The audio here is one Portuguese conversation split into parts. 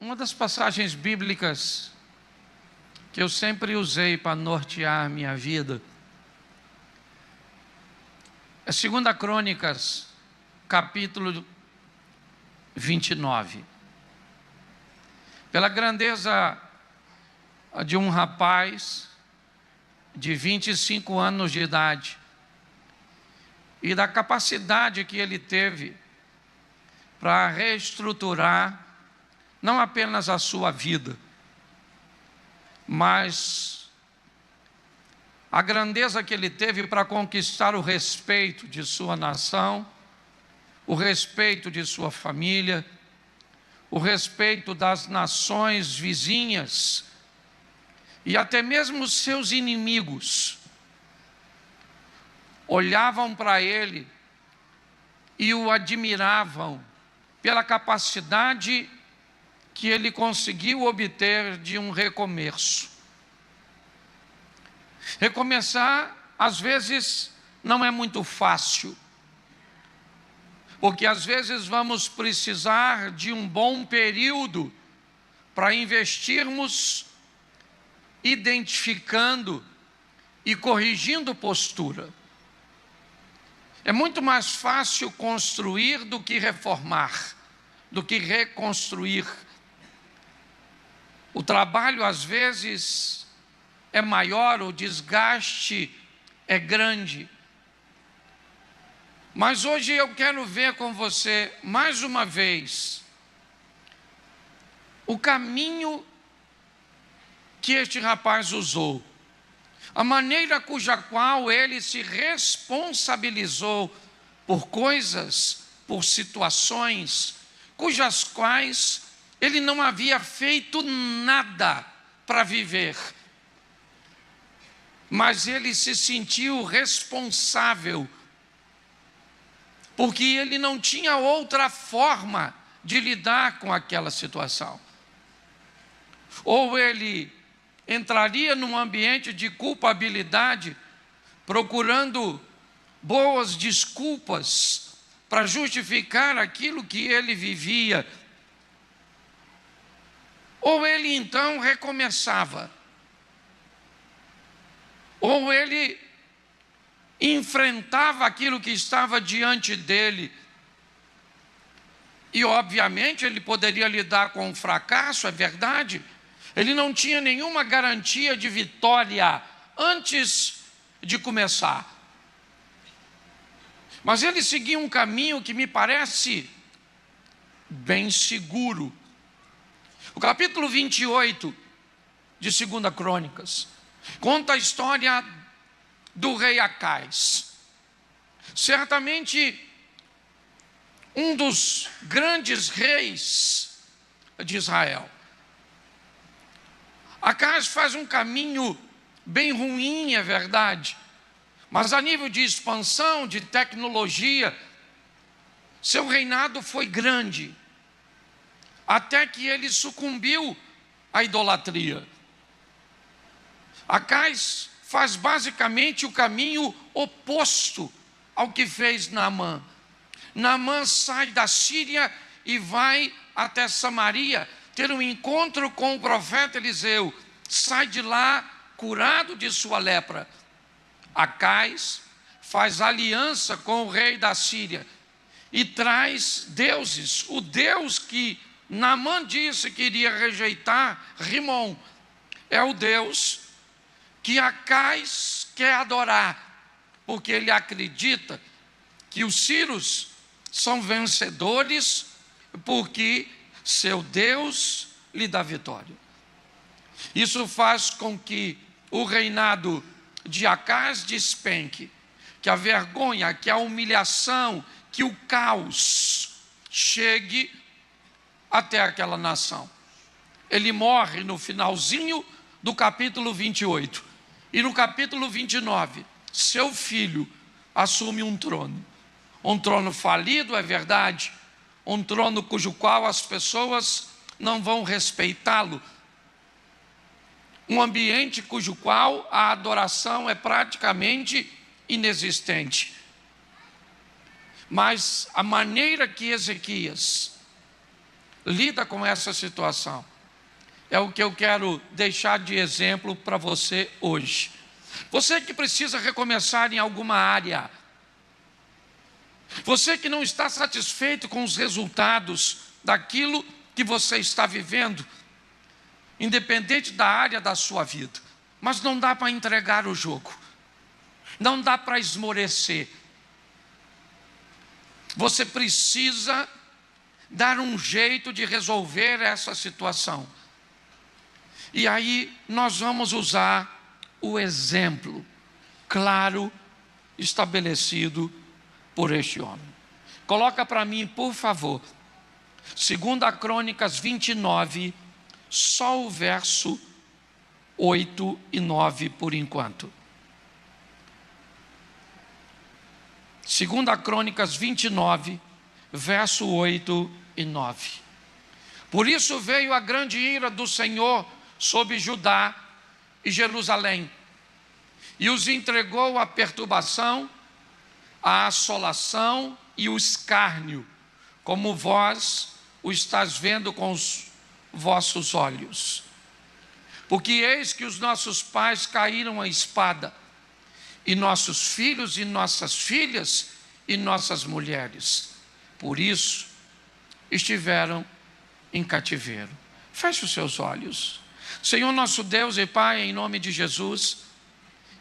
Uma das passagens bíblicas que eu sempre usei para nortear a minha vida é 2 Crônicas, capítulo 29. Pela grandeza de um rapaz de 25 anos de idade e da capacidade que ele teve para reestruturar não apenas a sua vida, mas a grandeza que ele teve para conquistar o respeito de sua nação, o respeito de sua família, o respeito das nações vizinhas e até mesmo os seus inimigos olhavam para ele e o admiravam pela capacidade que ele conseguiu obter de um recomeço. Recomeçar, às vezes, não é muito fácil, porque às vezes vamos precisar de um bom período para investirmos identificando e corrigindo postura. É muito mais fácil construir do que reformar, do que reconstruir. O trabalho, às vezes, é maior, o desgaste é grande. Mas hoje eu quero ver com você, mais uma vez, o caminho que este rapaz usou, a maneira cuja qual ele se responsabilizou por coisas, por situações, cujas quais ele não havia feito nada para viver, mas ele se sentiu responsável, porque ele não tinha outra forma de lidar com aquela situação. Ou ele entraria num ambiente de culpabilidade, procurando boas desculpas para justificar aquilo que ele vivia, ou ele então recomeçava, ou ele enfrentava aquilo que estava diante dele, e obviamente ele poderia lidar com o fracasso, é verdade. Ele não tinha nenhuma garantia de vitória antes de começar, mas ele seguia um caminho que me parece bem seguro. O capítulo 28 de 2 Crônicas conta a história do rei Acais. Certamente um dos grandes reis de Israel. Acais faz um caminho bem ruim, é verdade, mas a nível de expansão, de tecnologia, seu reinado foi grande, até que ele sucumbiu à idolatria. Acais faz basicamente o caminho oposto ao que fez Naamã. Naamã sai da Síria e vai até Samaria ter um encontro com o profeta Eliseu. Sai de lá curado de sua lepra. Acais faz aliança com o rei da Síria e traz deuses. O Deus que Naamã disse que iria rejeitar, Rimon, é o Deus que Acais quer adorar, porque ele acredita que os sírios são vencedores, porque seu Deus lhe dá vitória. Isso faz com que o reinado de Acais despenque, que a vergonha, que a humilhação, que o caos chegue até aquela nação. Ele morre no finalzinho do capítulo 28. E no capítulo 29, seu filho assume um trono falido, é verdade, um trono cujo qual as pessoas não vão respeitá-lo, um ambiente cujo qual a adoração é praticamente inexistente. Mas a maneira que Ezequias lida com essa situação. É o que eu quero deixar de exemplo para você hoje. Você que precisa recomeçar em alguma área, você que não está satisfeito com os resultados daquilo que você está vivendo, independente da área da sua vida, mas não dá para entregar o jogo, não dá para esmorecer. Você precisa dar um jeito de resolver essa situação. E aí nós vamos usar o exemplo claro estabelecido por este homem. Coloca para mim, por favor, 2 Crônicas 29, só o verso 8 e 9 por enquanto. 2 Crônicas 29, verso 8 e 9. Por isso veio a grande ira do Senhor sobre Judá e Jerusalém, e os entregou à perturbação, à assolação e o escárnio, como vós o estás vendo com os vossos olhos. Porque eis que os nossos pais caíram à espada, e nossos filhos e nossas filhas e nossas mulheres, por isso estiveram em cativeiro. Feche os seus olhos. Senhor nosso Deus e Pai, em nome de Jesus,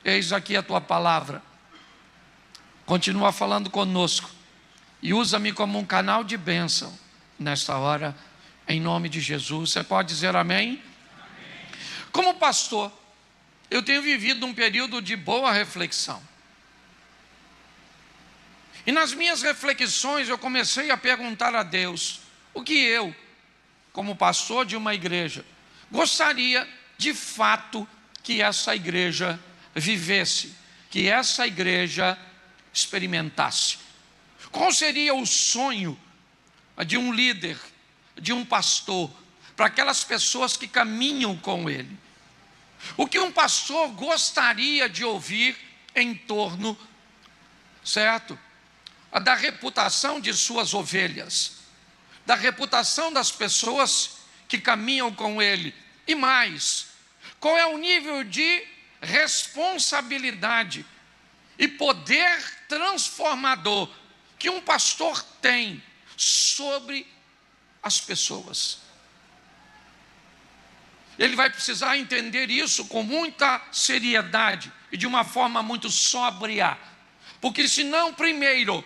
eis aqui a Tua palavra. Continua falando conosco e usa-me como um canal de bênção nesta hora, em nome de Jesus. Você pode dizer amém? Amém. Como pastor, eu tenho vivido um período de boa reflexão. E nas minhas reflexões eu comecei a perguntar a Deus o que eu, como pastor de uma igreja, gostaria de fato que essa igreja vivesse, que essa igreja experimentasse. Qual seria o sonho de um líder, de um pastor, para aquelas pessoas que caminham com ele? O que um pastor gostaria de ouvir em torno, certo, da reputação de suas ovelhas, da reputação das pessoas que caminham com ele? E mais, qual é o nível de responsabilidade e poder transformador que um pastor tem sobre as pessoas? Ele vai precisar entender isso com muita seriedade e de uma forma muito sóbria, porque senão, primeiro,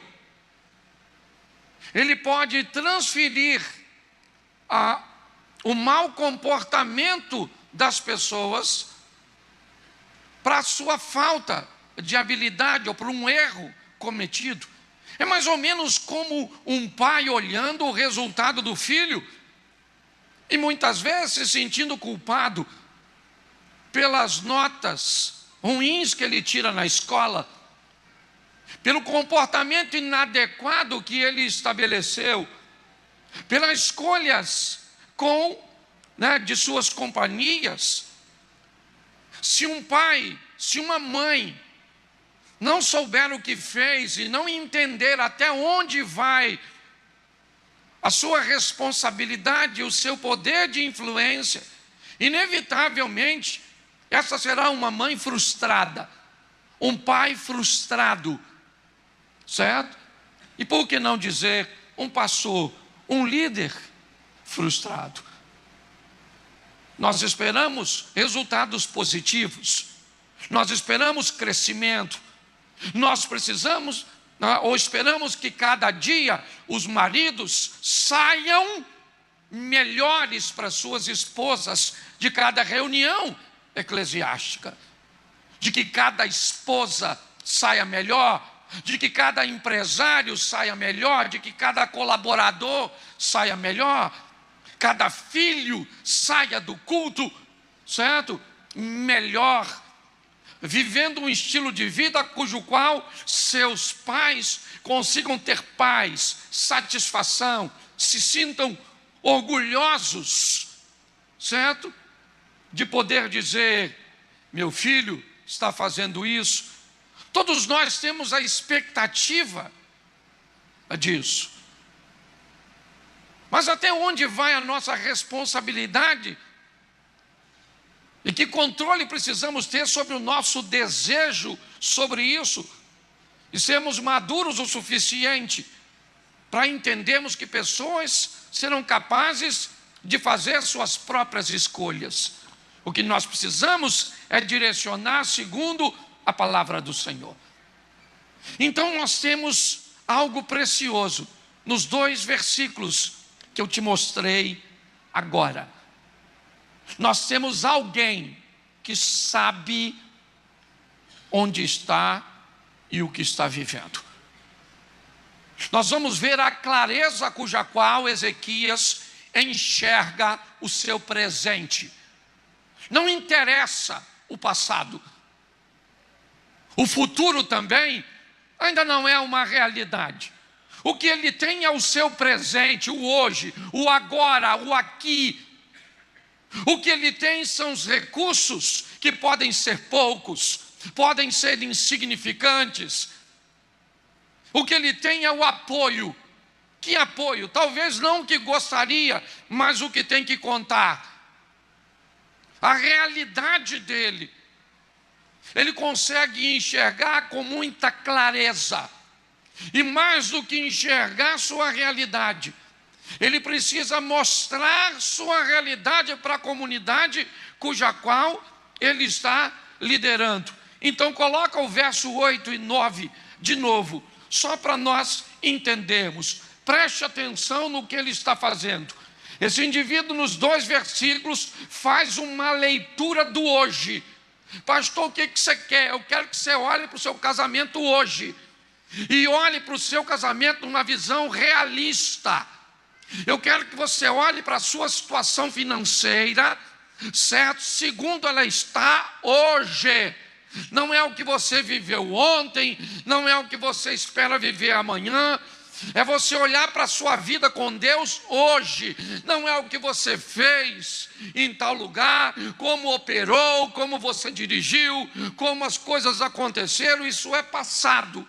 ele pode transferir o mau comportamento das pessoas para a sua falta de habilidade ou para um erro cometido. É mais ou menos como um pai olhando o resultado do filho e muitas vezes se sentindo culpado pelas notas ruins que ele tira na escola, pelo comportamento inadequado que ele estabeleceu, pelas escolhas de suas companhias. Se um pai, se uma mãe não souber o que fez e não entender até onde vai a sua responsabilidade, o seu poder de influência, inevitavelmente essa será uma mãe frustrada, um pai frustrado, certo? E por que não dizer um pastor, um líder frustrado? Nós esperamos resultados positivos, nós esperamos crescimento, nós precisamos ou esperamos que cada dia os maridos saiam melhores para suas esposas de cada reunião eclesiástica, de que cada esposa saia melhor, de que cada empresário saia melhor, de que cada colaborador saia melhor, cada filho saia do culto, certo? Melhor, vivendo um estilo de vida cujo qual seus pais consigam ter paz, satisfação, se sintam orgulhosos, certo? De poder dizer, meu filho está fazendo isso. Todos nós temos a expectativa disso. Mas até onde vai a nossa responsabilidade? E que controle precisamos ter sobre o nosso desejo sobre isso? E sermos maduros o suficiente para entendermos que pessoas serão capazes de fazer suas próprias escolhas. O que nós precisamos é direcionar segundo a palavra do Senhor. Então nós temos algo precioso nos 2 versículos que eu te mostrei agora. Nós temos alguém que sabe onde está e o que está vivendo. Nós vamos ver a clareza cuja qual Ezequias enxerga o seu presente. Não interessa o passado. O futuro também ainda não é uma realidade. O que ele tem é o seu presente, o hoje, o agora, o aqui. O que ele tem são os recursos que podem ser poucos, podem ser insignificantes. O que ele tem é o apoio. Que apoio? Talvez não o que gostaria, mas o que tem que contar. A realidade dele. Ele consegue enxergar com muita clareza. E mais do que enxergar sua realidade, ele precisa mostrar sua realidade para a comunidade cuja qual ele está liderando. Então coloca o verso 8 e 9 de novo, só para nós entendermos. Preste atenção no que ele está fazendo. Esse indivíduo nos 2 versículos faz uma leitura do hoje. Pastor, o que você quer? Eu quero que você olhe para o seu casamento hoje. E olhe para o seu casamento numa visão realista. Eu quero que você olhe para a sua situação financeira, certo? Segundo ela está hoje. Não é o que você viveu ontem, não é o que você espera viver amanhã. É você olhar para a sua vida com Deus hoje. Não é o que você fez em tal lugar, como operou, como você dirigiu, como as coisas aconteceram. Isso é passado.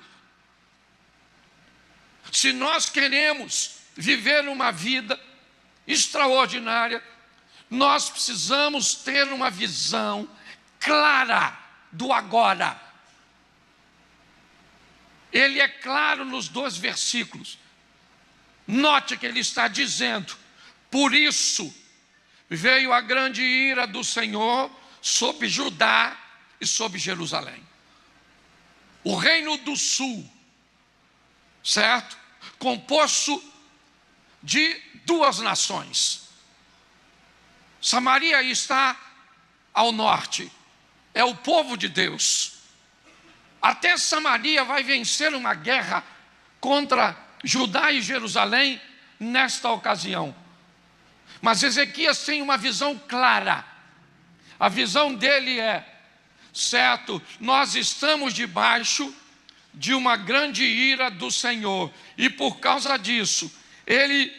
Se nós queremos viver uma vida extraordinária, nós precisamos ter uma visão clara do agora. Ele é claro nos 2 versículos. Note que ele está dizendo: por isso veio a grande ira do Senhor sobre Judá e sobre Jerusalém. O reino do sul, certo? Composto de 2 nações. Samaria está ao norte, é o povo de Deus. Até Samaria vai vencer uma guerra contra Judá e Jerusalém nesta ocasião. Mas Ezequias tem uma visão clara. A visão dele é, certo, nós estamos debaixo de uma grande ira do Senhor. E por causa disso, ele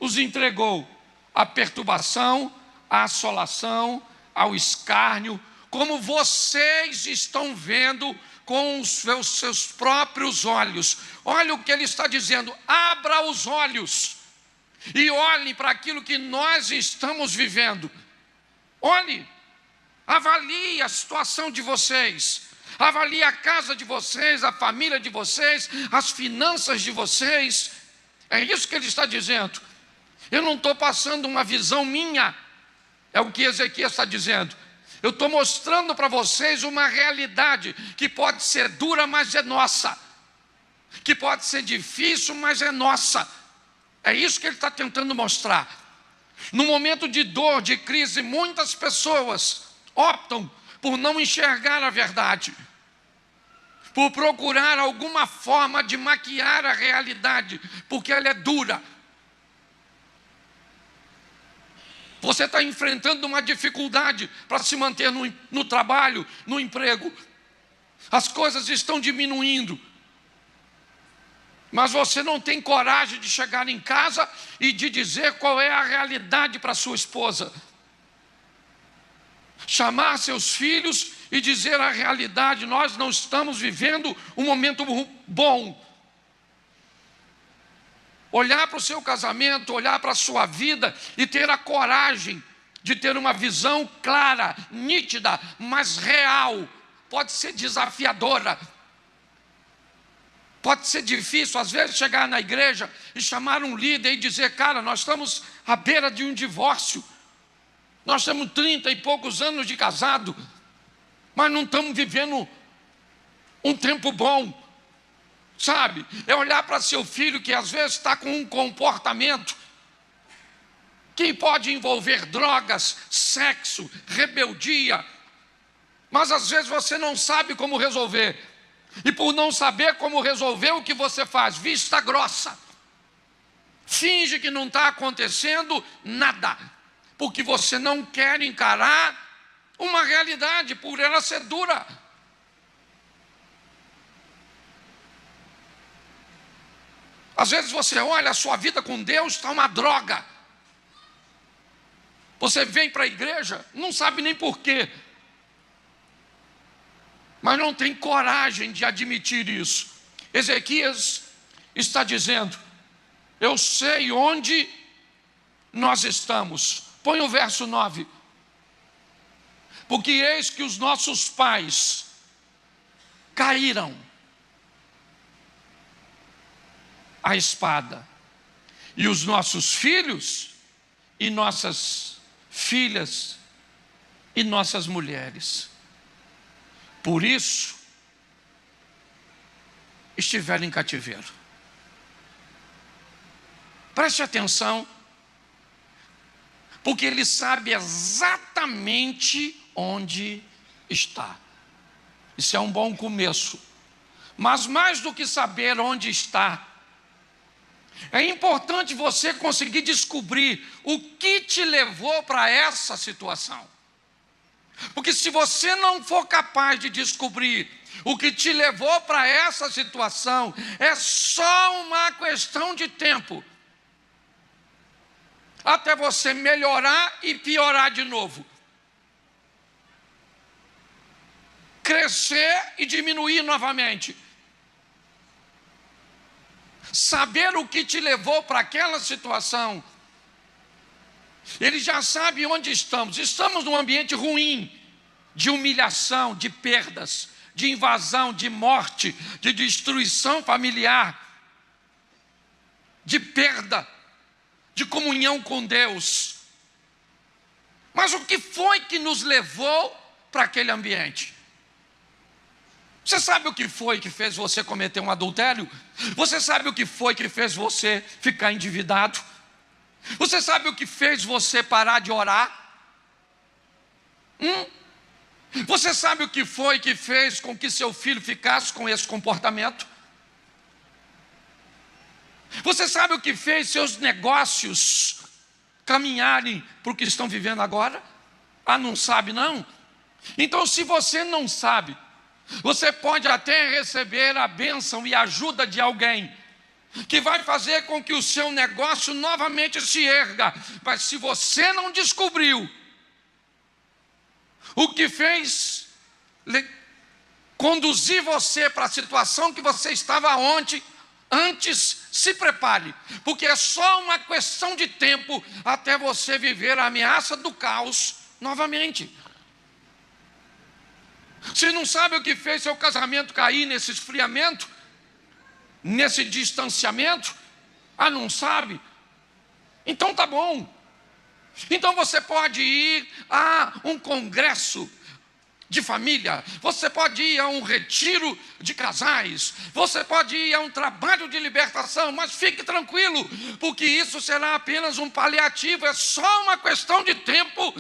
os entregou à perturbação, à assolação, ao escárnio, como vocês estão vendo com os seus próprios olhos. Olha o que ele está dizendo: abra os olhos e olhe para aquilo que nós estamos vivendo. Olhe, avalie a situação de vocês, avalie a casa de vocês, a família de vocês, as finanças de vocês. É isso que ele está dizendo. Eu não estou passando uma visão minha, é o que Ezequias está dizendo. Eu estou mostrando para vocês uma realidade que pode ser dura, mas é nossa. Que pode ser difícil, mas é nossa. É isso que ele está tentando mostrar. No momento de dor, de crise, muitas pessoas optam por não enxergar a verdade, por procurar alguma forma de maquiar a realidade, porque ela é dura. Você está enfrentando uma dificuldade para se manter no trabalho, no emprego. As coisas estão diminuindo. Mas você não tem coragem de chegar em casa e de dizer qual é a realidade para sua esposa. Chamar seus filhos e dizer a realidade: nós não estamos vivendo um momento bom. olhar para o seu casamento, olhar para a sua vida e ter a coragem de ter uma visão clara, nítida, mas real. Pode ser desafiadora, pode ser difícil, às vezes, chegar na igreja e chamar um líder e dizer: cara, nós estamos à beira de um divórcio, nós temos 30 e poucos anos de casado, mas não estamos vivendo um tempo bom, sabe? É olhar para seu filho que às vezes está com um comportamento que pode envolver drogas, sexo, rebeldia, mas às vezes você não sabe como resolver, e por não saber como resolver, o que você faz? Vista grossa, finge que não está acontecendo nada, porque você não quer encarar uma realidade, por ela ser dura. Às vezes você olha, a sua vida com Deus está uma droga. Você vem para a igreja, não sabe nem porquê, mas não tem coragem de admitir isso. Ezequias está dizendo: eu sei onde nós estamos. Põe o verso 9. Porque eis que os nossos pais caíram à espada, e os nossos filhos e nossas filhas e nossas mulheres, por isso, estiveram em cativeiro. Preste atenção, porque ele sabe exatamente onde está. Isso é um bom começo. Mas mais do que saber onde está, é importante você conseguir descobrir o que te levou para essa situação. Porque se você não for capaz de descobrir o que te levou para essa situação, é só uma questão de tempo até você melhorar e piorar de novo, crescer e diminuir novamente. Saber o que te levou para aquela situação, ele já sabe onde estamos. Estamos num ambiente ruim, de humilhação, de perdas, de invasão, de morte, de destruição familiar, de perda de comunhão com Deus. Mas o que foi que nos levou para aquele ambiente? Você sabe o que foi que fez você cometer um adultério? Você sabe o que foi que fez você ficar endividado? Você sabe o que fez você parar de orar? Você sabe o que foi que fez com que seu filho ficasse com esse comportamento? Você sabe o que fez seus negócios caminharem para o que estão vivendo agora? Ah, não sabe não? Então, se você não sabe, você pode até receber a bênção e a ajuda de alguém que vai fazer com que o seu negócio novamente se erga. Mas se você não descobriu o que fez conduzir você para a situação que você estava antes, se prepare, porque é só uma questão de tempo até você viver a ameaça do caos novamente. Você não sabe o que fez seu casamento cair nesse esfriamento, nesse distanciamento? Ah, não sabe? Então tá bom. Então você pode ir a um congresso de família, você pode ir a um retiro de casais, você pode ir a um trabalho de libertação, mas fique tranquilo, porque isso será apenas um paliativo, é só uma questão de tempo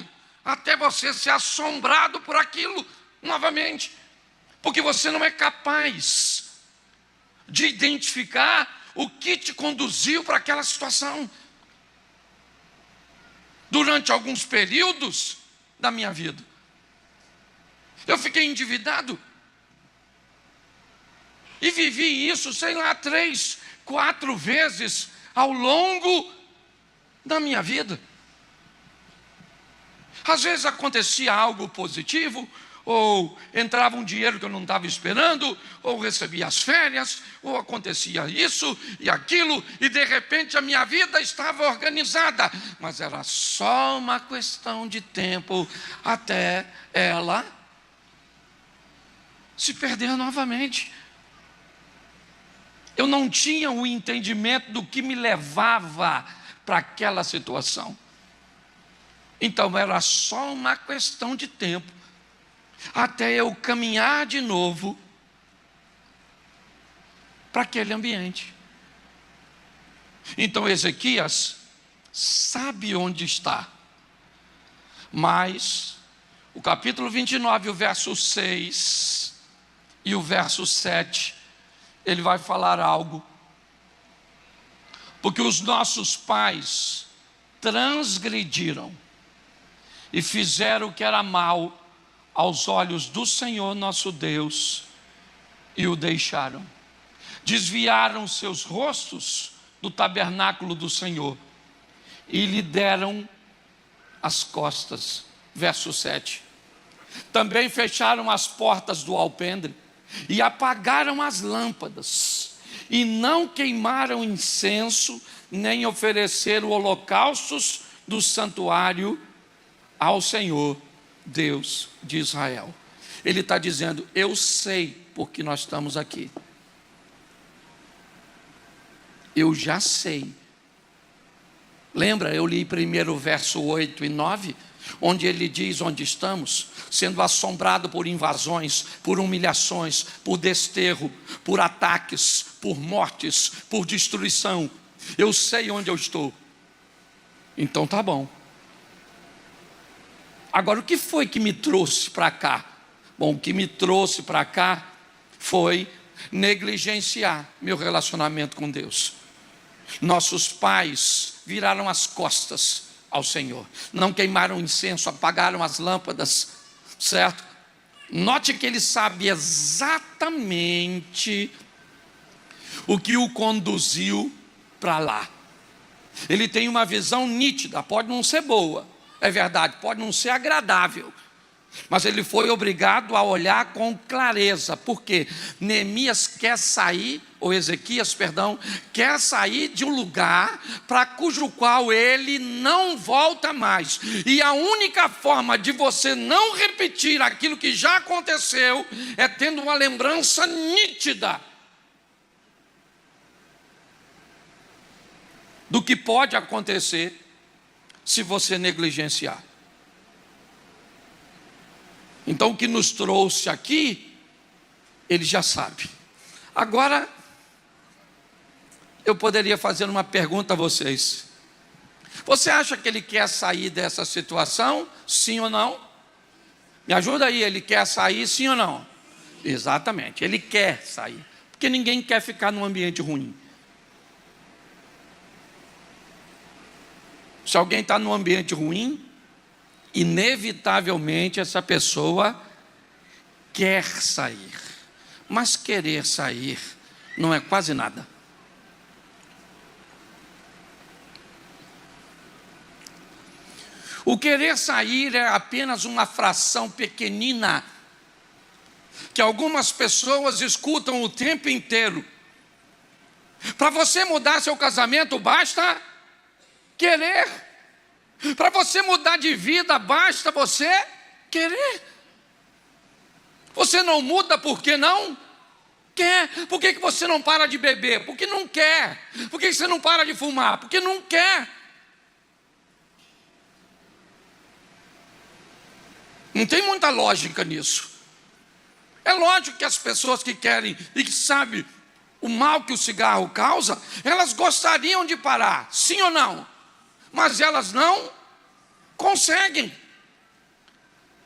até você ser assombrado por aquilo novamente, porque você não é capaz de identificar o que te conduziu para aquela situação. Durante alguns períodos da minha vida, eu fiquei endividado e vivi isso, 3, 4 vezes ao longo da minha vida. Às vezes acontecia algo positivo, ou entrava um dinheiro que eu não estava esperando, ou recebia as férias, ou acontecia isso e aquilo, e de repente a minha vida estava organizada, mas era só uma questão de tempo até ela se perder novamente. Eu não tinha o entendimento do que me levava para aquela situação. Então era só uma questão de tempo até eu caminhar de novo para aquele ambiente. Então Ezequias sabe onde está, mas o capítulo 29, o verso 6 e o verso 7, ele vai falar algo, porque os nossos pais transgrediram e fizeram o que era mal aos olhos do Senhor nosso Deus e o deixaram. Desviaram seus rostos do tabernáculo do Senhor e lhe deram as costas. Verso 7. Também fecharam as portas do alpendre e apagaram as lâmpadas, e não queimaram incenso, nem ofereceram holocaustos do santuário ao Senhor, Deus de Israel. Ele está dizendo: eu sei porque nós estamos aqui. Eu já sei. Lembra, eu li primeiro o verso 8 e 9, onde ele diz onde estamos, sendo assombrado por invasões, por humilhações, por desterro, por ataques, por mortes, por destruição. Eu sei onde eu estou. Então tá bom. Agora, o que foi que me trouxe para cá? Bom, o que me trouxe para cá foi negligenciar meu relacionamento com Deus. Nossos pais viraram as costas ao Senhor, não queimaram incenso, apagaram as lâmpadas, certo? Note que ele sabe exatamente o que o conduziu para lá. Ele tem uma visão nítida, pode não ser boa, é verdade, pode não ser agradável, mas ele foi obrigado a olhar com clareza, porque Neemias quer sair, ou Ezequias, perdão, quer sair de um lugar para cujo qual ele não volta mais, e a única forma de você não repetir aquilo que já aconteceu, é tendo uma lembrança nítida do que pode acontecer se você negligenciar. Então o que nos trouxe aqui, ele já sabe. Agora, eu poderia fazer uma pergunta a vocês. Você acha que ele quer sair dessa situação? Sim ou não? Me ajuda aí, ele quer sair, sim ou não? Exatamente, ele quer sair. Porque ninguém quer ficar num ambiente ruim. Se alguém está num ambiente ruim, inevitavelmente essa pessoa quer sair. Mas querer sair não é quase nada. O querer sair é apenas uma fração pequenina que algumas pessoas escutam o tempo inteiro. Para você mudar seu casamento, basta querer. Para você mudar de vida, basta você querer. Você não muda porque não quer. Por que você não para de beber? Porque não quer. Por que você não para de fumar? Porque não quer. Não tem muita lógica nisso. É lógico que as pessoas que querem e que sabem o mal que o cigarro causa, elas gostariam de parar, sim ou não? Mas elas não conseguem.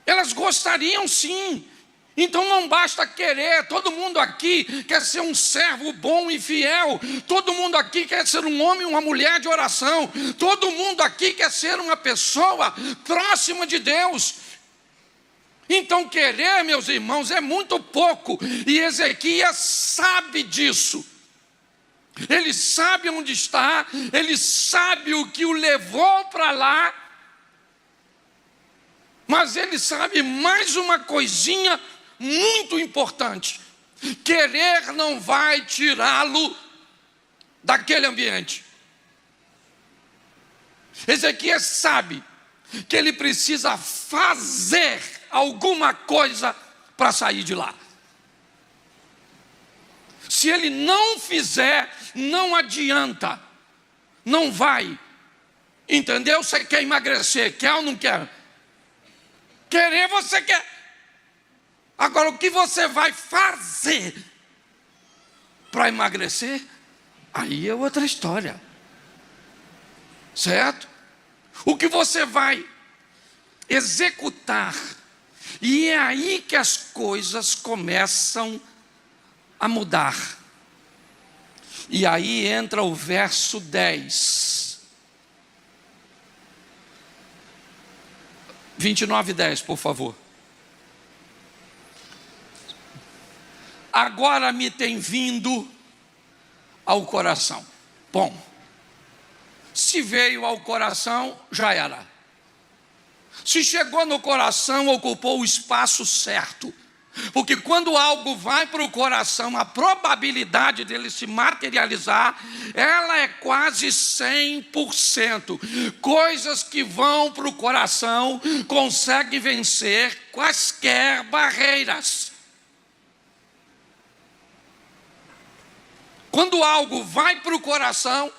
Elas gostariam sim. Então não basta querer. Todo mundo aqui quer ser um servo bom e fiel. Todo mundo aqui quer ser um homem e uma mulher de oração. Todo mundo aqui quer ser uma pessoa próxima de Deus. Então querer, meus irmãos, é muito pouco. E Ezequias sabe disso. Ele sabe onde está, ele sabe o que o levou para lá, Mas ele sabe mais uma coisinha muito importante: querer não vai tirá-lo daquele ambiente. Ezequias sabe que ele precisa fazer alguma coisa para sair de lá. Se ele não fizer, não adianta, não vai. Entendeu? Você quer emagrecer, quer ou não quer? Querer você quer. Agora, o que você vai fazer para emagrecer? Aí é outra história. Certo? O que você vai executar. E é aí que as coisas começam a mudar. E aí entra o verso 10. 29:10, por favor. Agora me tem vindo ao coração. Bom, se veio ao coração, já era. Se chegou no coração, ocupou o espaço certo. Porque quando algo vai para o coração, a probabilidade dele se materializar, ela é quase 100%. Coisas que vão para o coração conseguem vencer quaisquer barreiras. Quando algo vai para o coração,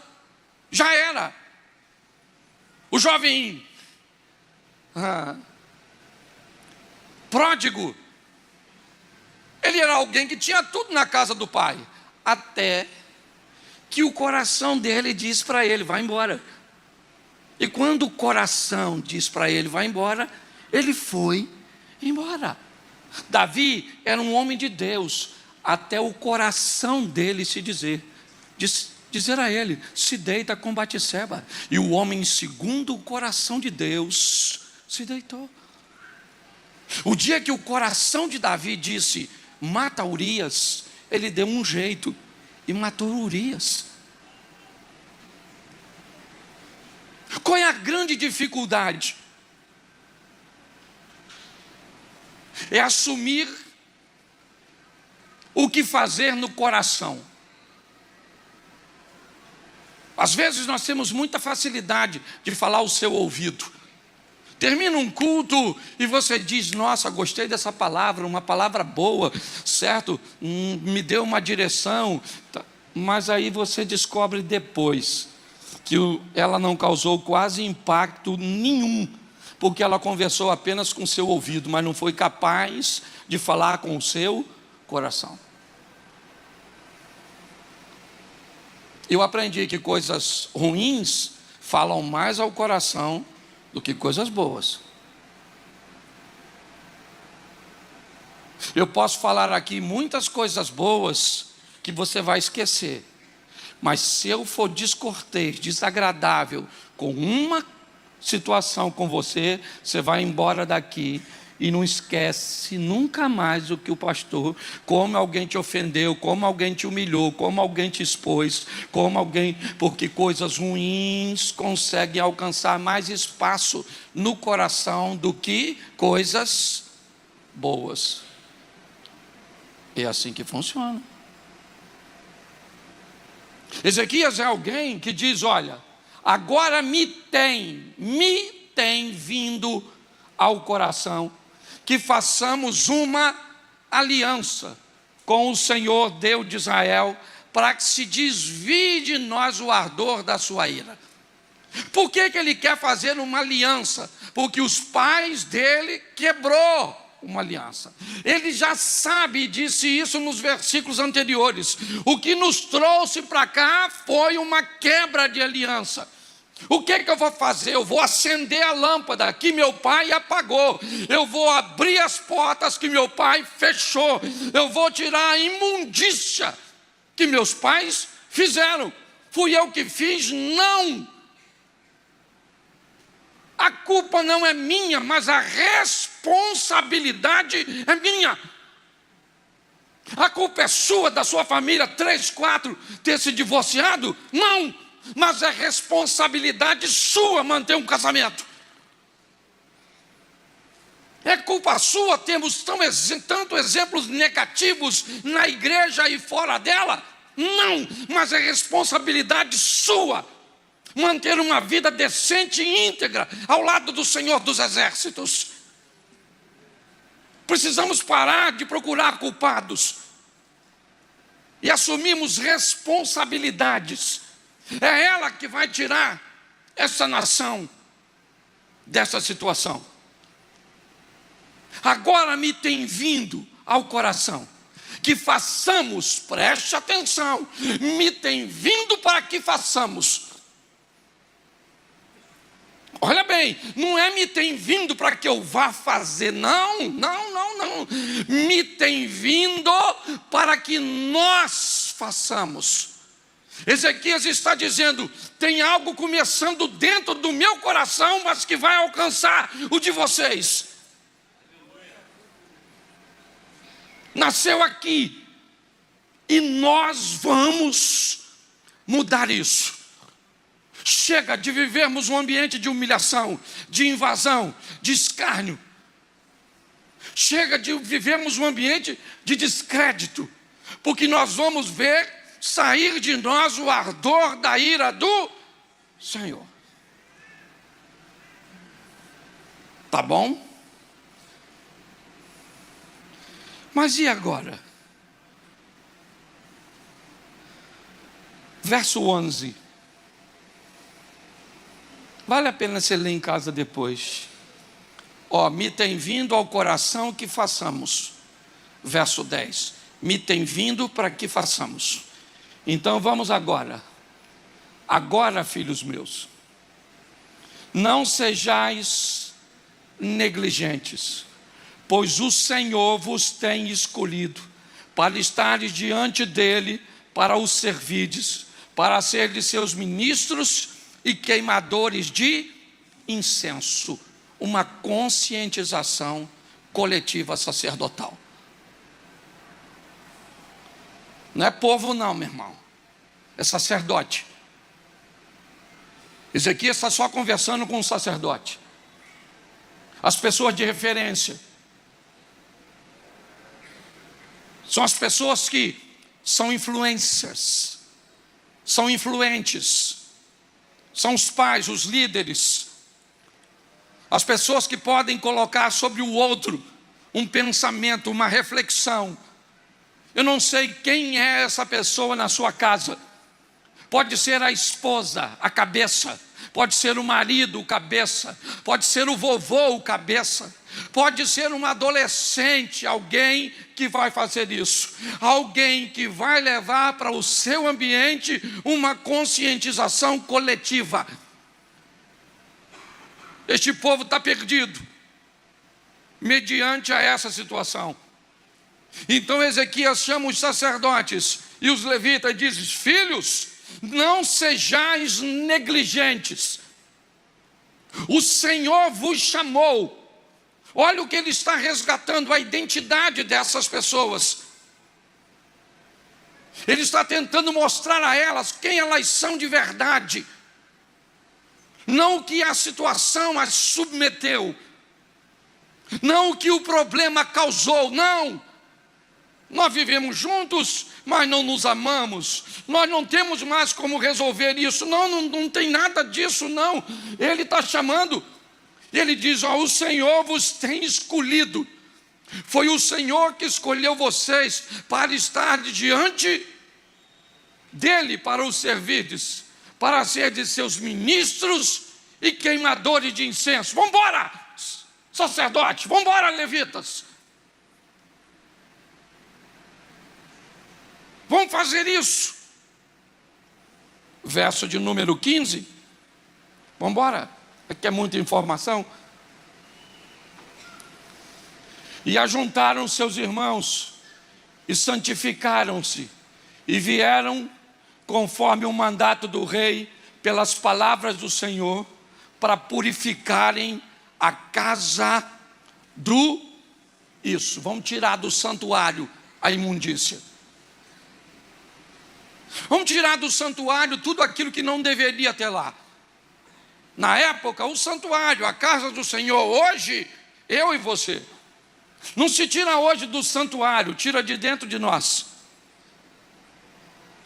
já era. O jovem pródigo, ele era alguém que tinha tudo na casa do pai, até que o coração dele diz para ele: vai embora. E quando o coração diz para ele: vai embora, ele foi embora. Davi era um homem de Deus, até o coração dele se dizer a ele: se deita com Batseba. E o homem, segundo o coração de Deus, se deitou. O dia que o coração de Davi disse: mata Urias, ele deu um jeito e matou Urias. Qual é a grande dificuldade? É assumir o que fazer no coração. Às vezes nós temos muita facilidade de falar ao seu ouvido. Termina um culto e você diz: nossa, gostei dessa palavra, uma palavra boa, certo? Me deu uma direção. Mas aí você descobre depois que ela não causou quase impacto nenhum, porque ela conversou apenas com o seu ouvido, mas não foi capaz de falar com o seu coração. Eu aprendi que coisas ruins falam mais ao coração do que coisas boas. Eu posso falar aqui muitas coisas boas que você vai esquecer, mas se eu for descortês, desagradável com uma situação com você, você vai embora daqui e não esquece nunca mais o que o pastor, como alguém te ofendeu, como alguém te humilhou, como alguém te expôs, porque coisas ruins conseguem alcançar mais espaço no coração do que coisas boas. É assim que funciona. Ezequias é alguém que diz: olha, agora me tem vindo ao coração que façamos uma aliança com o Senhor Deus de Israel, para que se desvie de nós o ardor da sua ira. Por que ele quer fazer uma aliança? Porque os pais dele quebrou uma aliança. Ele já sabe, disse isso nos versículos anteriores. O que nos trouxe para cá foi uma quebra de aliança. O que eu vou fazer? Eu vou acender a lâmpada que meu pai apagou. Eu vou abrir as portas que meu pai fechou. Eu vou tirar a imundícia que meus pais fizeram. Fui eu que fiz? Não. A culpa não é minha, mas a responsabilidade é minha. A culpa é sua, da sua família, 3, 4, ter se divorciado? Não. Mas é responsabilidade sua manter um casamento. culpa sua temos tanto exemplos negativos na igreja e fora dela? Não, mas é responsabilidade sua manter uma vida decente e íntegra ao lado do Senhor dos Exércitos. Precisamos parar de procurar culpados e assumirmos responsabilidades. É ela que vai tirar essa nação dessa situação. Agora me tem vindo ao coração que façamos, preste atenção, me tem vindo para que façamos. Olha bem, não é me tem vindo para que eu vá fazer, não. Me tem vindo para que nós façamos. Ezequias está dizendo, tem algo começando dentro do meu coração, mas que vai alcançar o de vocês. Nasceu aqui, e nós vamos mudar isso. Chega de vivermos um ambiente de humilhação, de invasão, de escárnio. Chega de vivermos um ambiente de descrédito, porque nós vamos ver sair de nós o ardor da ira do Senhor. Tá bom? Mas e agora? Verso 11. Vale a pena você ler em casa depois. Me tem vindo ao coração que façamos. Verso 10. Me tem vindo para que façamos. Então vamos agora. Agora, filhos meus, não sejais negligentes, pois o Senhor vos tem escolhido para estares diante dele, para os servirdes, para serdes seus ministros e queimadores de incenso. Uma conscientização coletiva sacerdotal. Não é povo não, meu irmão. É sacerdote. Ezequias está só conversando com um sacerdote. As pessoas de referência são as pessoas que são influencers, são influentes, são os pais, os líderes, as pessoas que podem colocar sobre o outro um pensamento, uma reflexão. Eu não sei quem é essa pessoa na sua casa. Pode ser a esposa, a cabeça. Pode ser o marido, o cabeça. Pode ser o vovô, o cabeça. Pode ser um adolescente, alguém que vai fazer isso. Alguém que vai levar para o seu ambiente uma conscientização coletiva. Este povo está perdido mediante a essa situação. Então Ezequias chama os sacerdotes e os levitas e diz: filhos, não sejais negligentes. O Senhor vos chamou. Olha o que ele está resgatando, a identidade dessas pessoas. Ele está tentando mostrar a elas quem elas são de verdade. Não o que a situação as submeteu. Não o que o problema causou, não. Nós vivemos juntos, mas não nos amamos. Nós não temos mais como resolver isso. Não tem nada disso, não. Ele está chamando. Ele diz: o Senhor vos tem escolhido. Foi o Senhor que escolheu vocês para estar diante dele, para os servirdes, para ser de seus ministros e queimadores de incenso. Vamos embora, sacerdote, vamos embora, levitas. Vamos fazer isso. Verso de número 15. Vamos embora. Aqui é muita informação. E ajuntaram seus irmãos e santificaram-se e vieram conforme o mandato do rei pelas palavras do Senhor para purificarem a casa do isso. Vamos tirar do santuário a imundícia. Vamos tirar do santuário tudo aquilo que não deveria ter lá. Na época, o santuário, a casa do Senhor. Hoje, eu e você. Não se tira hoje do santuário, tira de dentro de nós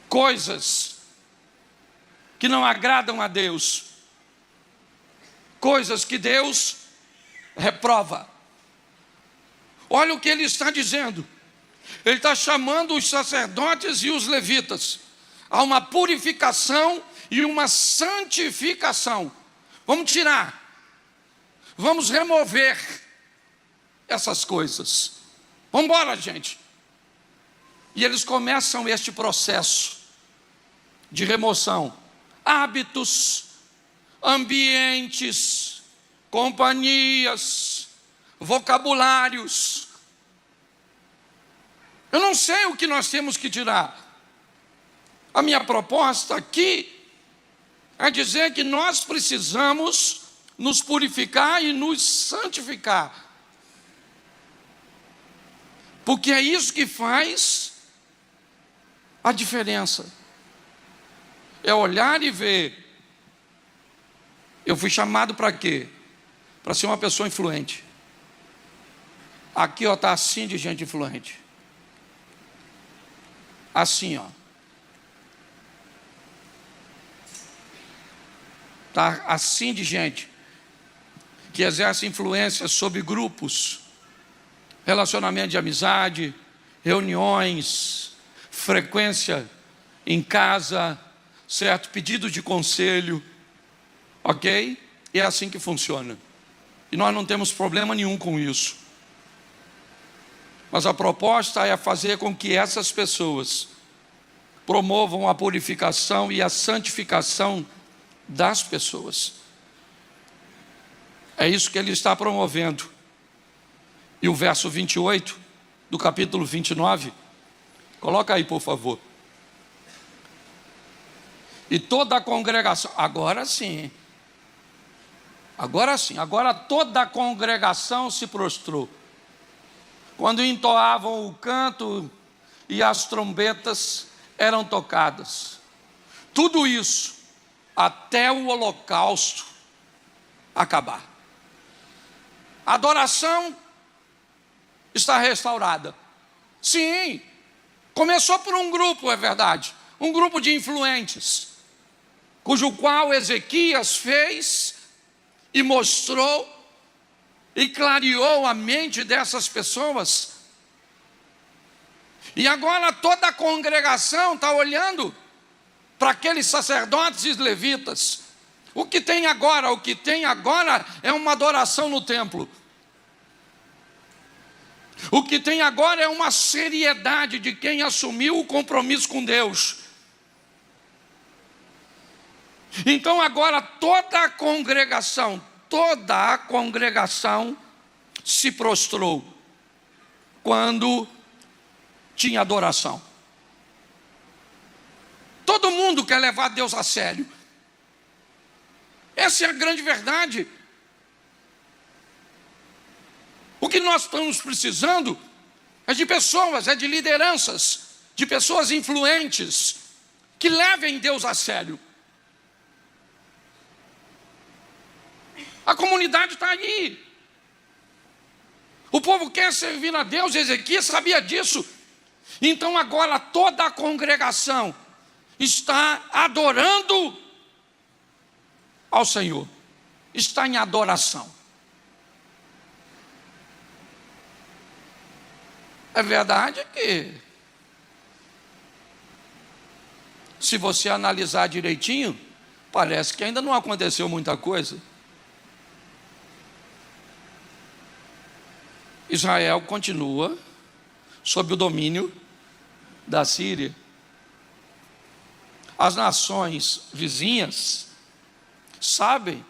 coisas que não agradam a Deus, coisas que Deus reprova. Olha o que ele está dizendo. Ele está chamando os sacerdotes e os levitas a uma purificação e uma santificação. Vamos tirar, vamos remover essas coisas. Vamos embora, gente. E eles começam este processo de remoção. Hábitos, ambientes, companhias, vocabulários. Eu não sei o que nós temos que tirar. A minha proposta aqui é dizer que nós precisamos nos purificar e nos santificar. Porque é isso que faz a diferença. É olhar e ver. Eu fui chamado para quê? Para ser uma pessoa influente. Aqui está assim de gente influente. Assim, ó. Está assim de gente que exerce influência sobre grupos, relacionamento de amizade, reuniões, frequência em casa, certo? Pedido de conselho, ok? E é assim que funciona. E nós não temos problema nenhum com isso. Mas a proposta é fazer com que essas pessoas promovam a purificação e a santificação das pessoas. É isso que ele está promovendo. E o verso 28 do capítulo 29, coloca aí, por favor. E toda a congregação, agora sim, agora toda a congregação se prostrou. Quando entoavam o canto e as trombetas eram tocadas. Tudo isso até o holocausto acabar. A adoração está restaurada. Sim, começou por um grupo, é verdade. Um grupo de influentes, cujo qual Ezequias fez e mostrou e clareou a mente dessas pessoas. E agora toda a congregação está olhando para aqueles sacerdotes e levitas. O que tem agora? O que tem agora é uma adoração no templo. O que tem agora é uma seriedade de quem assumiu o compromisso com Deus. Então agora toda a congregação se prostrou quando tinha adoração. Todo mundo quer levar Deus a sério. Essa é a grande verdade. O que nós estamos precisando é de pessoas, é de lideranças, de pessoas influentes, que levem Deus a sério. A comunidade está aí. O povo quer servir a Deus, Ezequias sabia disso. Então agora toda a congregação está adorando ao Senhor. Está em adoração. É verdade que, se você analisar direitinho, parece que ainda não aconteceu muita coisa. Israel continua sob o domínio da Síria. As nações vizinhas sabem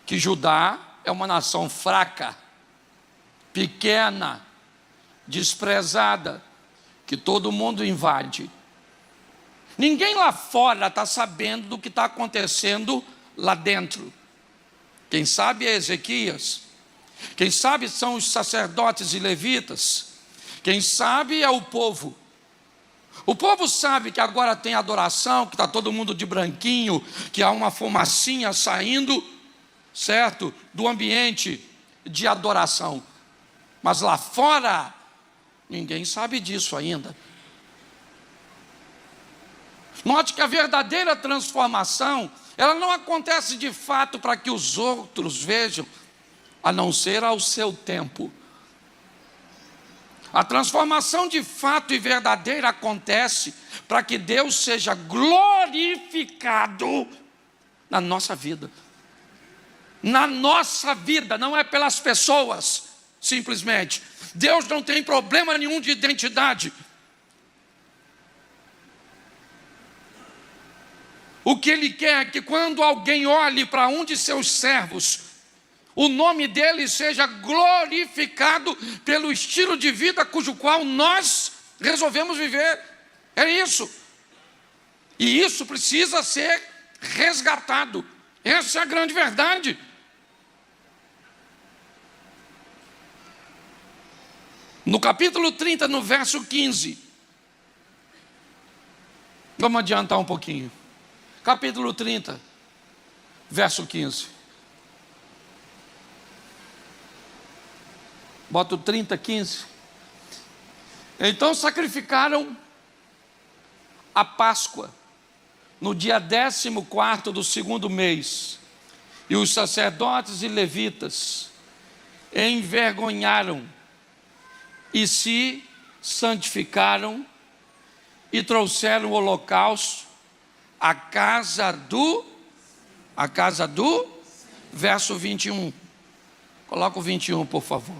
que Judá é uma nação fraca, pequena, desprezada, que todo mundo invade. Ninguém lá fora está sabendo do que está acontecendo lá dentro. Quem sabe é Ezequias. Quem sabe são os sacerdotes e levitas. Quem sabe é o povo. O povo sabe que agora tem adoração, que está todo mundo de branquinho, que há uma fumacinha saindo, certo? Do ambiente de adoração. Mas lá fora, ninguém sabe disso ainda. Note que a verdadeira transformação, ela não acontece de fato para que os outros vejam, a não ser ao seu tempo. A transformação de fato e verdadeira acontece para que Deus seja glorificado na nossa vida. Na nossa vida, não é pelas pessoas, simplesmente. Deus não tem problema nenhum de identidade. O que Ele quer é que quando alguém olhe para um de seus servos, o nome dele seja glorificado pelo estilo de vida cujo qual nós resolvemos viver. É isso. E isso precisa ser resgatado. Essa é a grande verdade. No capítulo 30, no verso 15. Vamos adiantar um pouquinho. Capítulo 30, verso 15. Bota o 30, 15. Então sacrificaram a Páscoa no dia 14º do segundo mês. E os sacerdotes e levitas envergonharam e se santificaram e trouxeram o holocausto à casa do verso 21. Coloca o 21, por favor.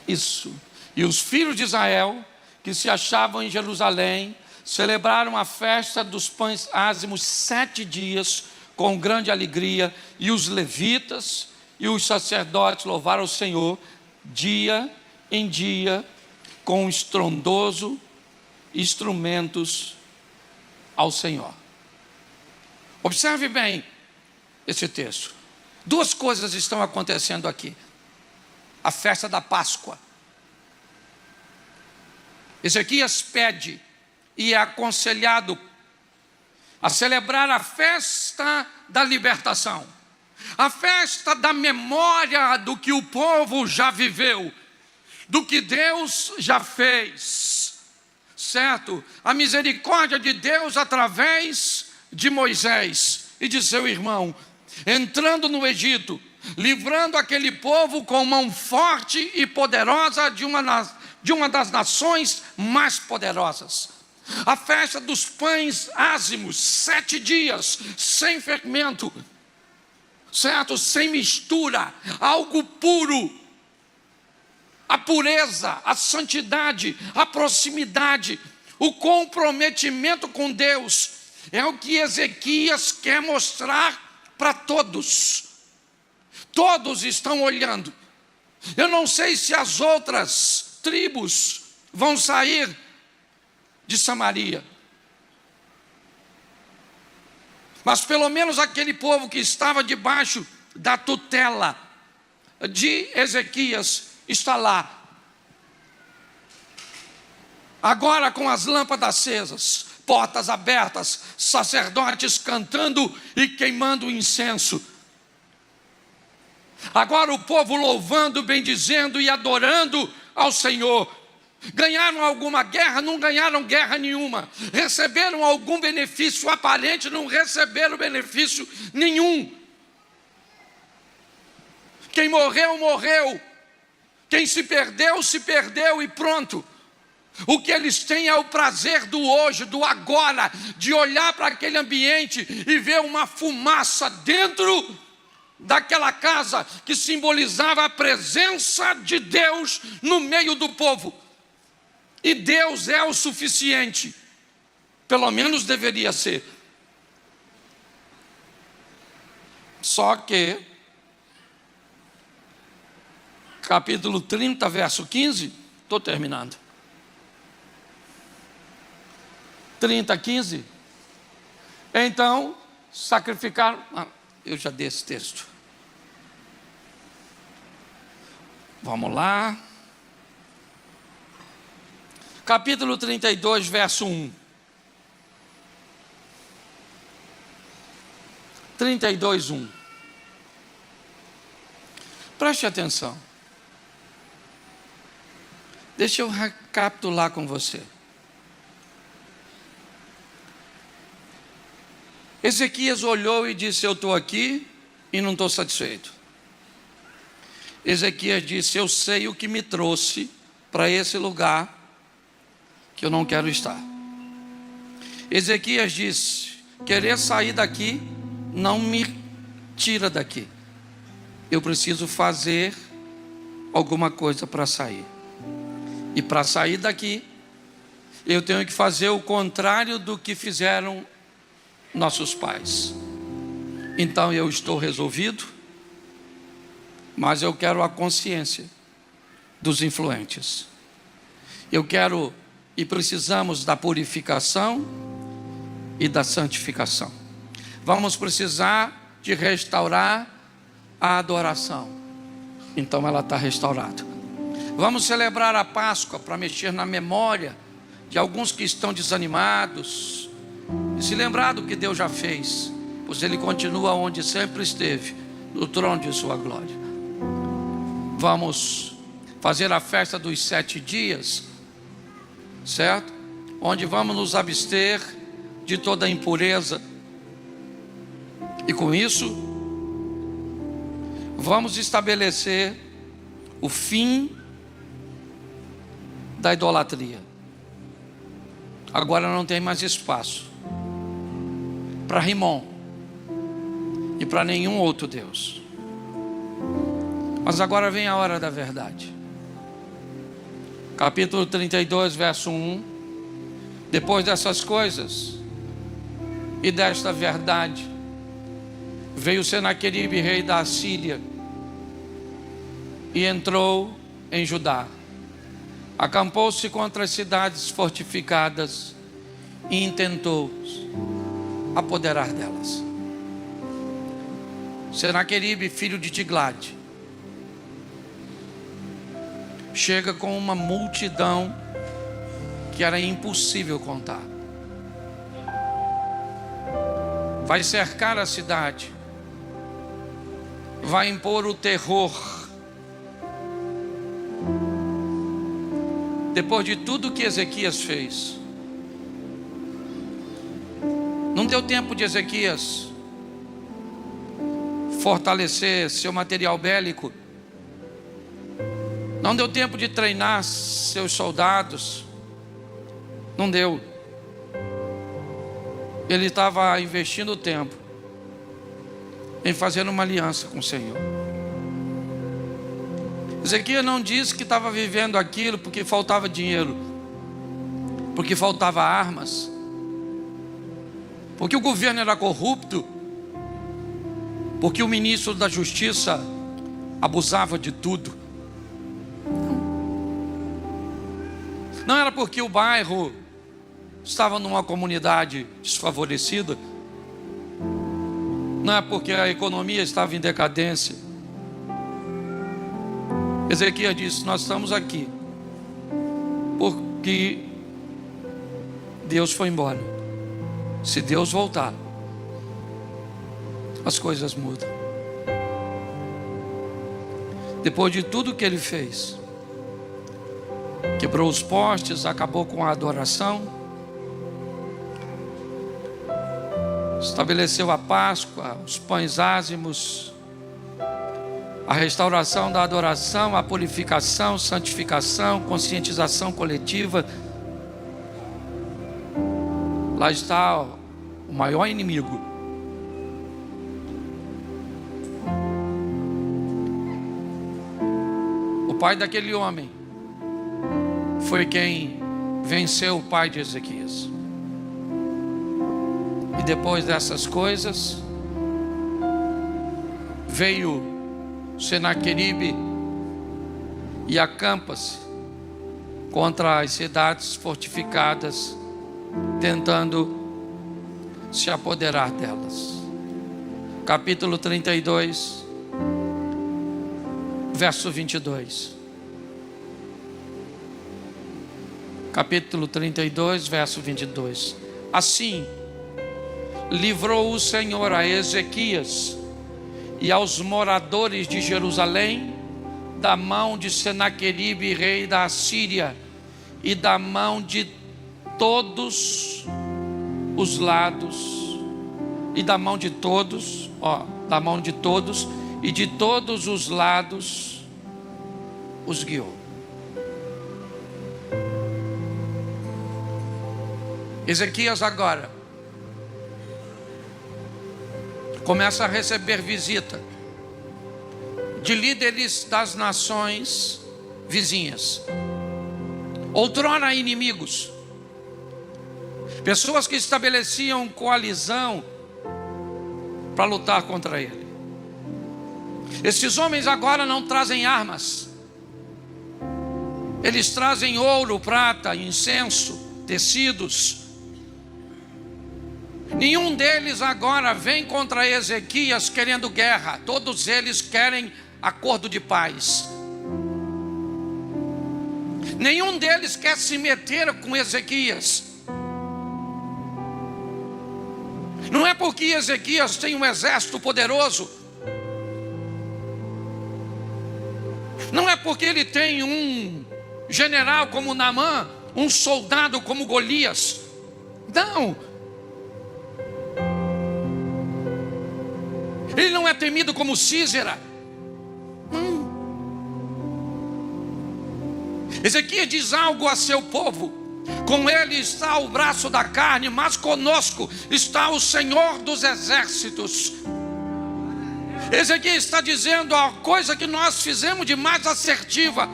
Isso. E os filhos de Israel, que se achavam em Jerusalém, celebraram a festa dos pães ázimos 7 dias, com grande alegria, e os levitas e os sacerdotes louvaram o Senhor, dia em dia, com estrondoso instrumentos ao Senhor. Observe bem esse texto. Duas coisas estão acontecendo aqui. A festa da Páscoa. Ezequias pede e é aconselhado a celebrar a festa da libertação, a festa da memória do que o povo já viveu, do que Deus já fez, certo? A misericórdia de Deus através de Moisés e de seu irmão, entrando no Egito, livrando aquele povo com mão forte e poderosa de uma das nações mais poderosas. A festa dos pães ázimos, 7 dias, sem fermento, certo? Sem mistura, algo puro. A pureza, a santidade, a proximidade, o comprometimento com Deus, é o que Ezequias quer mostrar para todos. Todos estão olhando. Eu não sei se as outras tribos vão sair de Samaria, mas pelo menos aquele povo que estava debaixo da tutela de Ezequias está lá. Agora com as lâmpadas acesas, portas abertas, sacerdotes cantando e queimando incenso. Agora o povo louvando, bendizendo e adorando ao Senhor. Ganharam alguma guerra? Não ganharam guerra nenhuma. Receberam algum benefício aparente? Não receberam benefício nenhum. Quem morreu, morreu. Quem se perdeu e pronto. O que eles têm é o prazer do hoje, do agora, de olhar para aquele ambiente e ver uma fumaça dentro daquela casa que simbolizava a presença de Deus no meio do povo. E Deus é o suficiente, pelo menos deveria ser. Só que, capítulo 30, verso 15, estou terminando. 30, 15. Então, sacrificaram. Eu já dei esse texto. Vamos lá. Capítulo 32, verso 1. 32, 1. Preste atenção. Deixa eu recapitular com você. Ezequias olhou e disse: eu estou aqui e não estou satisfeito. Ezequias disse: eu sei o que me trouxe para esse lugar que eu não quero estar. Ezequias disse: querer sair daqui não me tira daqui. Eu preciso fazer alguma coisa para sair. E para sair daqui, eu tenho que fazer o contrário do que fizeram nossos pais. Então eu estou resolvido, mas eu quero a consciência dos influentes. Eu quero e precisamos da purificação e da santificação. Vamos precisar de restaurar a adoração. Então ela está restaurada. Vamos celebrar a Páscoa para mexer na memória de alguns que estão desanimados e se lembrar do que Deus já fez, pois Ele continua onde sempre esteve, no trono de sua glória. Vamos fazer a festa dos 7 dias, certo? Onde vamos nos abster de toda impureza. E com isso, vamos estabelecer o fim da idolatria. Agora não tem mais espaço para Rimon e para nenhum outro Deus. Mas agora vem a hora da verdade. Capítulo 32, verso 1. Depois dessas coisas e desta verdade, veio Senaqueribe, rei da Assíria, e entrou em Judá. Acampou-se contra as cidades fortificadas e intentou apoderar delas. Senaqueribe, filho de Tiglade, chega com uma multidão que era impossível contar. Vai cercar a cidade, vai impor o terror. Depois de tudo que Ezequias fez, não deu tempo de Ezequias fortalecer seu material bélico, não deu tempo de treinar seus soldados, não deu. Ele estava investindo tempo em fazer uma aliança com o Senhor. Ezequias não disse que estava vivendo aquilo porque faltava dinheiro, porque faltava armas, porque o governo era corrupto, porque o ministro da Justiça abusava de tudo. Não era porque o bairro estava numa comunidade desfavorecida, não é porque a economia estava em decadência. Ezequias disse: nós estamos aqui porque Deus foi embora. Se Deus voltar, as coisas mudam. Depois de tudo que ele fez, quebrou os postes, acabou com a adoração, estabeleceu a Páscoa, os pães ázimos, a restauração da adoração, a purificação, santificação, conscientização coletiva. Lá está o maior inimigo. O pai daquele homem foi quem venceu o pai de Ezequias. E depois dessas coisas, veio Senaqueribe e acampa-se contra as cidades fortificadas, tentando se apoderar delas. Capítulo 32, verso 22. Capítulo 32, verso 22. Assim livrou o Senhor a Ezequias e aos moradores de Jerusalém, da mão de Senaqueribe, rei da Assíria, e da mão de todos os lados, e da mão de todos, da mão de todos, e de todos os lados os guiou. Ezequias agora começa a receber visita de líderes das nações vizinhas, outrora inimigos, pessoas que estabeleciam coalizão para lutar contra ele. Esses homens agora não trazem armas, eles trazem ouro, prata, incenso, tecidos. Nenhum deles agora vem contra Ezequias querendo guerra, todos eles querem acordo de paz. Nenhum deles quer se meter com Ezequias. Não é porque Ezequias tem um exército poderoso, não é porque ele tem um general como Naamã, um soldado como Golias. Não. Ele não é temido como Sísera. Ezequias diz algo a seu povo: com ele está o braço da carne, mas conosco está o Senhor dos exércitos. Ezequias está dizendo: a coisa que nós fizemos de mais assertiva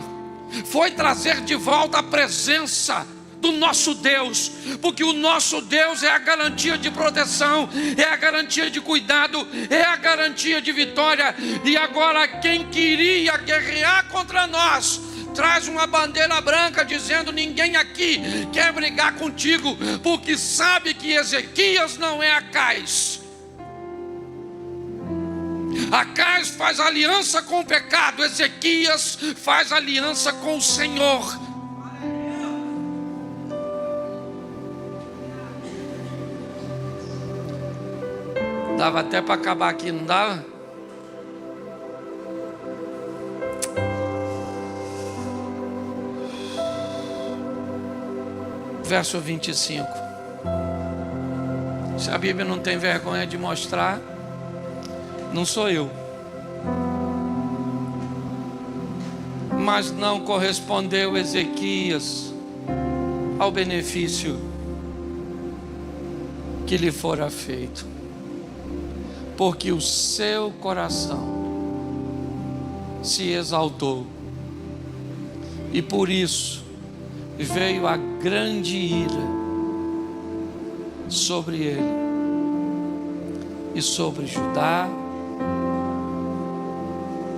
foi trazer de volta a presença do nosso Deus, porque o nosso Deus é a garantia de proteção, é a garantia de cuidado, é a garantia de vitória. E agora quem queria guerrear contra nós traz uma bandeira branca dizendo: ninguém aqui quer brigar contigo, porque sabe que Ezequias não é Acais. Acais faz aliança com o pecado, Ezequias faz aliança com o Senhor. Dava até para acabar aqui, não dava? Verso 25. Se a Bíblia não tem vergonha de mostrar, não sou eu. Mas não correspondeu Ezequias ao benefício que lhe fora feito, porque o seu coração se exaltou, e por isso veio a grande ira sobre ele e sobre Judá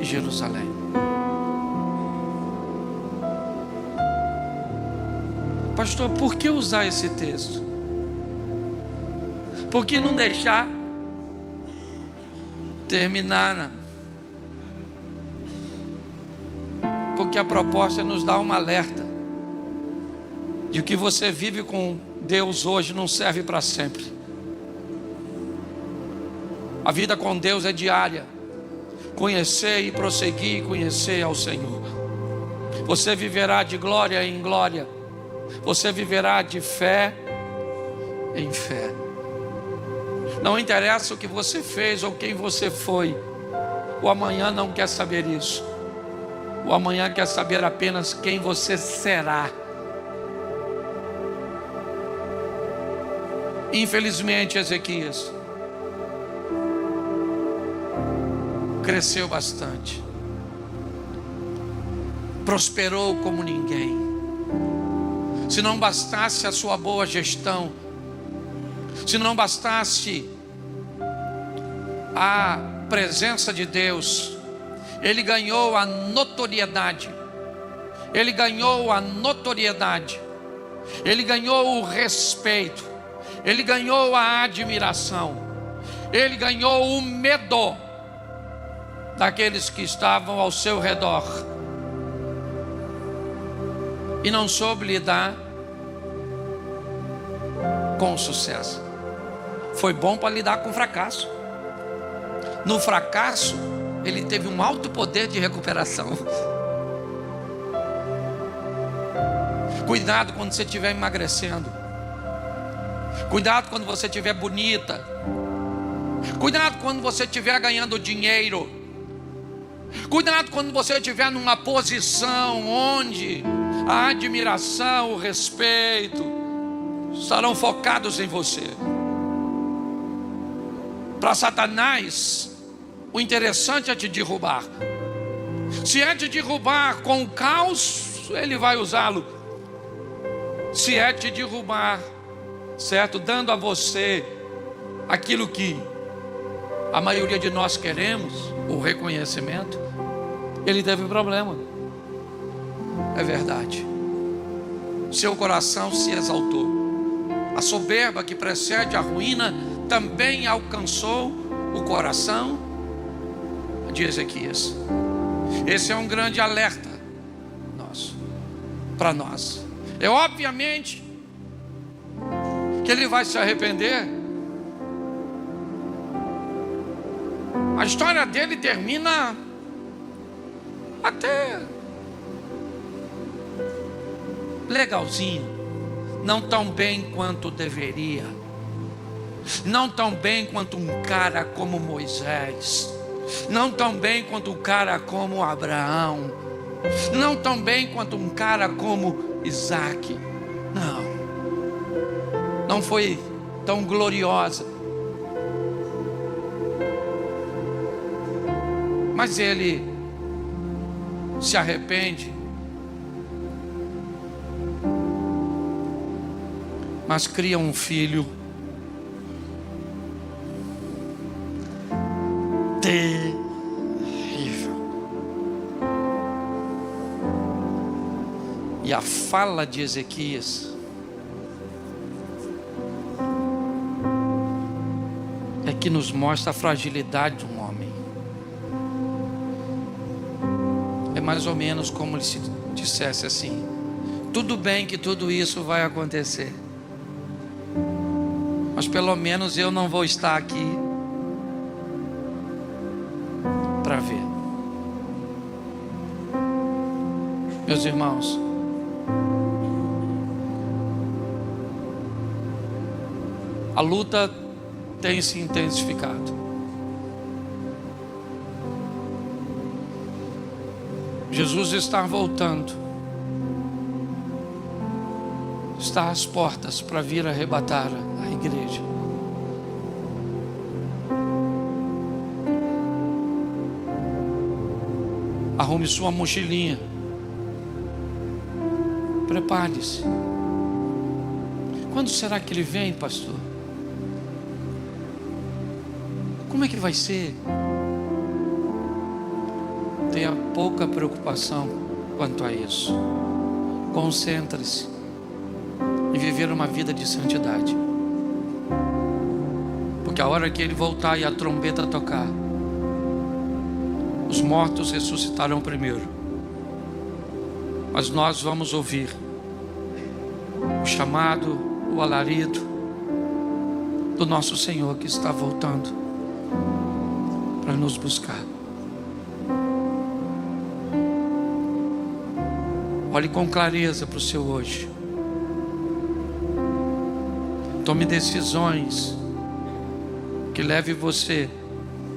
e Jerusalém. Pastor, por que usar esse texto? Por que não deixar terminar? Porque a proposta nos dá um alerta de que você vive com Deus hoje não serve para sempre. A vida com Deus é diária. Conhecer e prosseguir, conhecer ao Senhor. Você viverá de glória em glória. Você viverá de fé em fé. Não interessa o que você fez ou quem você foi. O amanhã não quer saber isso. O amanhã quer saber apenas quem você será. Infelizmente, Ezequias cresceu bastante, prosperou como ninguém. Se não bastasse a sua boa gestão, se não bastasse a presença de Deus, ele ganhou a notoriedade. Ele ganhou a notoriedade. Ele ganhou o respeito. Ele ganhou a admiração. Ele ganhou o medo daqueles que estavam ao seu redor. E não soube lidar com o sucesso. Foi bom para lidar com o fracasso. No fracasso, ele teve um alto poder de recuperação. Cuidado quando você estiver emagrecendo. Cuidado quando você estiver bonita. Cuidado quando você estiver ganhando dinheiro. Cuidado quando você estiver numa posição onde a admiração, o respeito estarão focados em você. Para Satanás, o interessante é te derrubar. Se é te derrubar com o caos, ele vai usá-lo. Se é te derrubar, certo? Dando a você aquilo que a maioria de nós queremos, o reconhecimento, ele teve problema. É verdade. Seu coração se exaltou. A soberba que precede a ruína também alcançou o coração de Ezequias. Esse é um grande alerta nosso, para nós. É obviamente que ele vai se arrepender. A história dele termina até legalzinho, não tão bem quanto deveria, não tão bem quanto um cara como Moisés, não tão bem quanto um cara como Abraão, não tão bem quanto um cara como Isaac. Não foi tão gloriosa, mas ele se arrepende, mas cria um filho terrível. E a fala de Ezequias é que nos mostra a fragilidade de um homem. É mais ou menos como se dissesse assim: tudo bem que tudo isso vai acontecer, mas pelo menos eu não vou estar aqui para ver. Meus irmãos, a luta tem se intensificado. Jesus está voltando, está às portas para vir arrebatar a igreja. Arrume sua mochilinha, prepare-se. Quando será que ele vem, pastor? Como é que vai ser? Tenha pouca preocupação quanto a isso. Concentre-se em viver uma vida de santidade, porque a hora que ele voltar e a trombeta tocar, os mortos ressuscitarão primeiro, mas nós vamos ouvir o chamado, o alarido do nosso Senhor que está voltando para nos buscar. Olhe com clareza para o seu hoje. Tome decisões que leve você